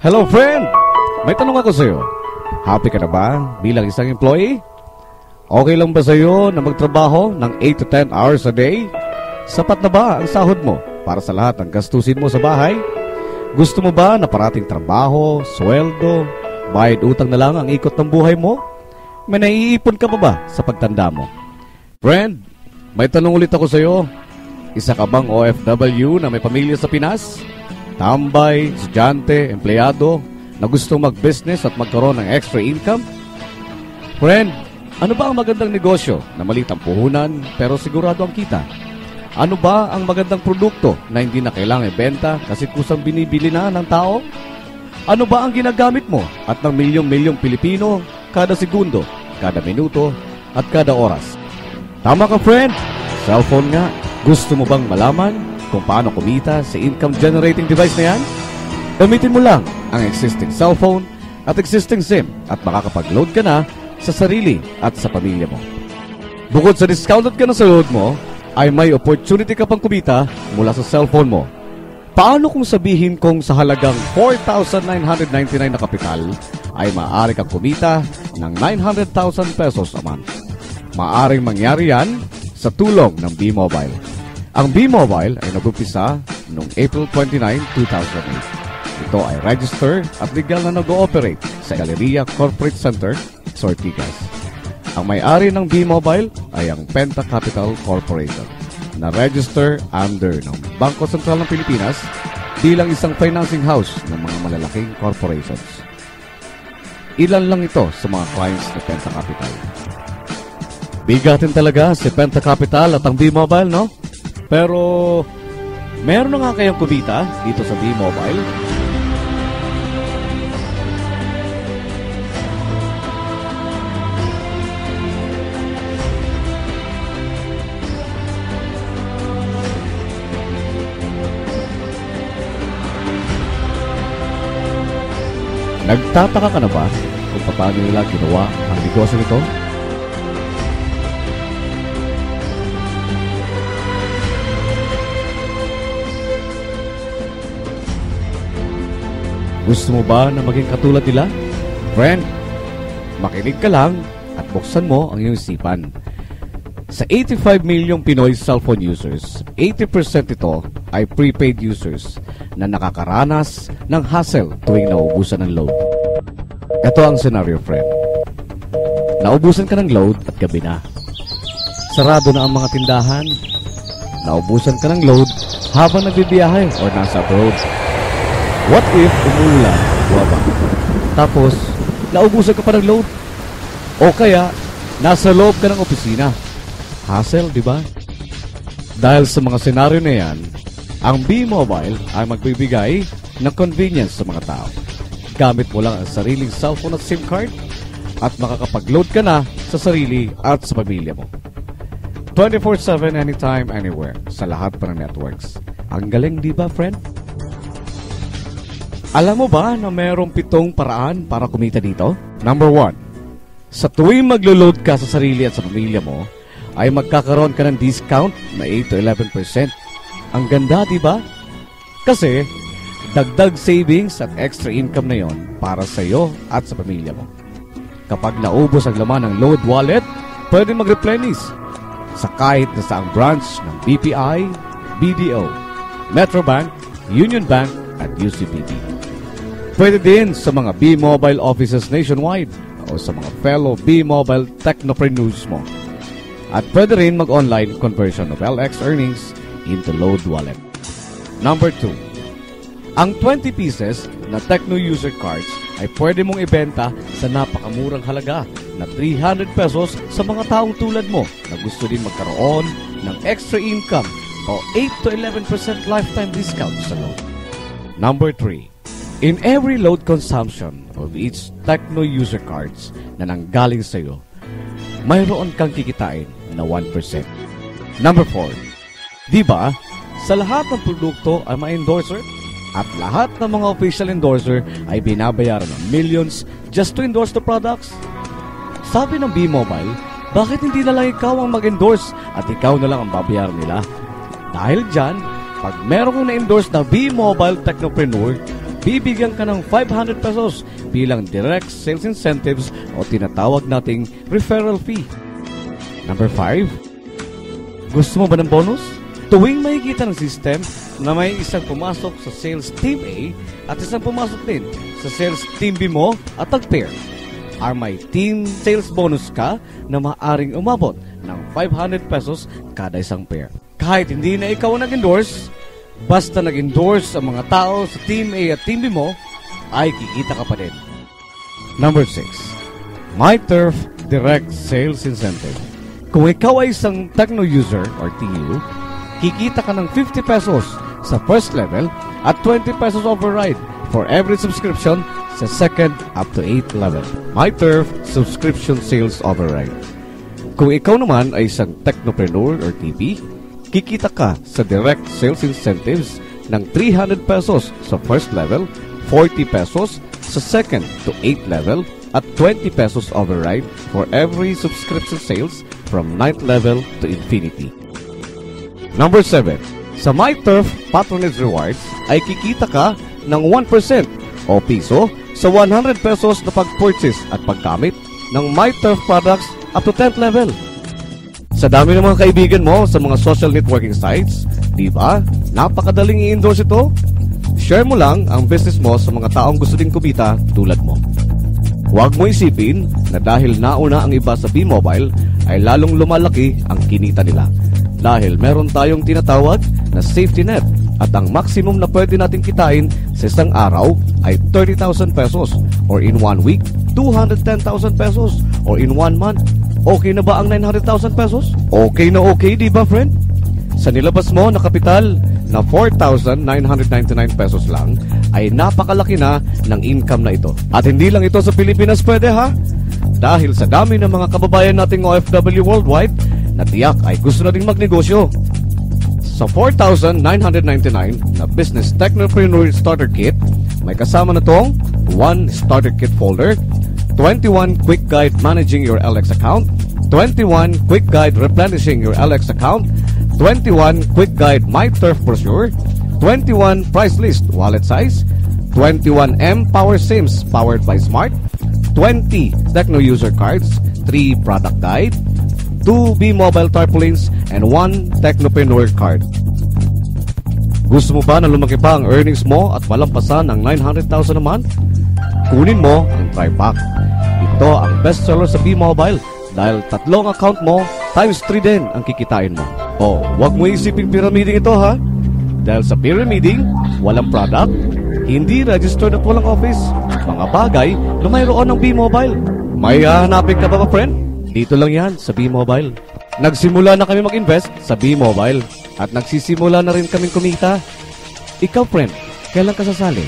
Hello friend! May tanong ako sa'yo. Happy ka na ba bilang isang employee? Okay lang ba sa'yo na magtrabaho ng 8 to 10 hours a day? Sapat na ba ang sahod mo para sa lahat ng gastusin mo sa bahay? Gusto mo ba na parating trabaho, sweldo, bayad utang na lang ang ikot ng buhay mo? May naiipon ka pa ba sa pagtanda mo? Friend, may tanong ulit ako sa'yo. Isa ka bang OFW na may pamilya sa Pinas? Tambay, estudyante, empleyado na gusto mag-business at magkaroon ng extra income? Friend, ano ba ang magandang negosyo na maliit ang puhunan pero sigurado ang kita? Ano ba ang magandang produkto na hindi na kailangang ibenta kasi kusang binibili na ng tao? Ano ba ang ginagamit mo at ng milyong-milyong Pilipino kada segundo, kada minuto at kada oras? Tama ka friend, cellphone nga. Gusto mo bang malaman kung paano kumita sa income-generating device na yan? Gamitin mo lang ang existing cellphone at existing SIM at makakapag-load ka na sa sarili at sa pamilya mo. Bukod sa discounted ka na sa load mo, ay may opportunity ka pang kumita mula sa cellphone mo. Paano kung sabihin kong sa halagang 4,999 na kapital ay maaari kang kumita ng 900,000 pesos a month? Maaring mangyari yan sa tulong ng B-Mobile. Ang B-Mobile ay nag-umpisa noong April 29, 2008. Ito ay register at legal na nag-ooperate sa Galleria Corporate Center, Ortigas. Ang may-ari ng B-Mobile ay ang Penta Capital Corporation na register under ng Bangko Sentral ng Pilipinas bilang isang financing house ng mga malalaking corporations. Ilan lang ito sa mga clients ng Penta Capital. Bigatin talaga si Penta Capital at ang B-Mobile, no? Pero, meron na nga kayong kumita dito sa B-Mobile? Nagtataka ka na ba kung paano nila ginawa ang negosyo nito? Gusto mo ba na maging katulad nila? Friend, makinig ka lang at buksan mo ang iyong isipan. Sa 85 milyong Pinoy cellphone users, 80% ito ay prepaid users na nakakaranas ng hassle tuwing naubusan ng load. Ito ang scenario, friend. Naubusan ka ng load at gabi na. Sarado na ang mga tindahan. Naubusan ka ng load habang nagbibiyahe o nasa abroad. What if umulan, buwaba? Tapos, naubusan ka pa ng load? O kaya, nasa loob ka ng opisina? Hassle, di ba? Dahil sa mga senaryo na yan, ang B-Mobile ay magbibigay ng convenience sa mga tao. Gamit mo lang ang sariling cellphone at SIM card at makakapag-load ka na sa sarili at sa pamilya mo. 24/7 anytime, anywhere, sa lahat pa ng networks. Ang galing, di ba, friend? Alam mo ba na mayroong 7 paraan para kumita dito? Number 1, sa tuwing maglo-load ka sa sarili at sa pamilya mo, ay magkakaroon ka ng discount na 8 to 11%. Ang ganda, di ba? Kasi, dagdag savings at extra income na yon para sa iyo at sa pamilya mo. Kapag naubos ang laman ng load wallet, pwede mag-replenish sa kahit na saang branch ng BPI, BDO, Metrobank, Union Bank at UCBD. Pwede din sa mga B-Mobile offices nationwide o sa mga fellow B-Mobile technopreneurs mo. At pwede rin mag-online conversion of LX earnings into load wallet. Number 2, ang 20 pieces na Tecno user cards ay pwede mong ibenta sa napakamurang halaga na 300 pesos sa mga taong tulad mo na gusto din magkaroon ng extra income o 8 to 11% lifetime discount sa load. Number 3, in every load consumption of each Tecno user cards na nanggaling sa iyo, mayroon kang kikitain na 1%. Number 4, di ba, sa lahat ng produkto ay may endorser at lahat ng mga official endorser ay binabayaran ng millions just to endorse the products? Sabi ng B-Mobile, bakit hindi na lang ikaw ang mag-endorse at ikaw na lang ang babayaran nila? Dahil dyan, pag meron kong na-endorse na B-Mobile Technopreneur, bibigyan ka ng 500 pesos bilang direct sales incentives o tinatawag nating referral fee. Number 5, gusto mo ba ng bonus? Tuwing makikita ng system na may isang pumasok sa sales team A at isang pumasok din sa sales team B mo at tag-pair, may team sales bonus ka na maaaring umabot ng 500 pesos kada isang pair. Kahit hindi na ikaw nag-endorse, basta nag-endorse ang mga tao sa team A at team B mo, ay kikita ka pa din. Number 6, MyTurf Direct Sales Incentive. Kung ikaw ay isang Tecno user or TU, kikita ka ng 50 pesos sa first level at 20 pesos override for every subscription sa second up to 8th level. MyTurf Subscription Sales Override. Kung ikaw naman ay isang Technopreneur or TP, kikita ka sa direct sales incentives ng 300 pesos sa first level, 40 pesos sa second to 8th level, at 20 pesos override for every subscription sales from 9th level to infinity. Number 7, sa MyTurf Patronage Rewards ay kikita ka ng 1% o piso sa 100 pesos na pag-purchase at paggamit ng MyTurf products up to 10th level. Sa dami ng mga kaibigan mo sa mga social networking sites, di ba? Napakadaling i-endorse ito. Share mo lang ang business mo sa mga taong gusto ding kumita tulad mo. Huwag mo isipin na dahil nauna ang iba sa B-Mobile ay lalong lumalaki ang kinita nila. Dahil meron tayong tinatawag na safety net at ang maximum na pwede natin kitain sa isang araw ay 30,000 pesos or in 1 week, 210,000 pesos or in 1 month. Okay na ba ang 900,000 pesos? Okay na okay, di ba friend? Sa nilabas mo na kapital na 4,999 pesos lang ay napakalaki na ng income na ito. At hindi lang ito sa Pilipinas pwede ha? Dahil sa dami ng mga kababayan nating OFW worldwide na tiyak ay gusto na ding magnegosyo. Sa 4,999 na Business Technopreneur Starter Kit, may kasama na tong 1 Starter Kit folder, 21 Quick Guide Managing Your LX Account, 21 Quick Guide Replenishing Your LX Account, 21 Quick Guide MyTurf Brochure, 21 Price List Wallet Size, 21M Power Sims powered by Smart, 20 Tecno User Cards, 3 Product Guide, 2 B-Mobile Tarpaulins, and 1 Technopreneur Card. Gusto mo ba na lumaki pa ang earnings mo at malampasan ang 900,000 a month? Kunin mo ang TriPack. Ito ang bestseller sa B-Mobile dahil tatlong account mo times 3 din ang kikitain mo. O, huwag mo isipin pyramiding ito ha. Dahil sa pyramiding, walang product, hindi registered at walang office. Mga bagay na mayroon ng B-Mobile. May hahanapin ka ba friend? Dito lang yan sa B-Mobile. Nagsimula na kami mag-invest sa B-Mobile at nagsisimula na rin kaming kumita. Ikaw friend, kailan ka sasali?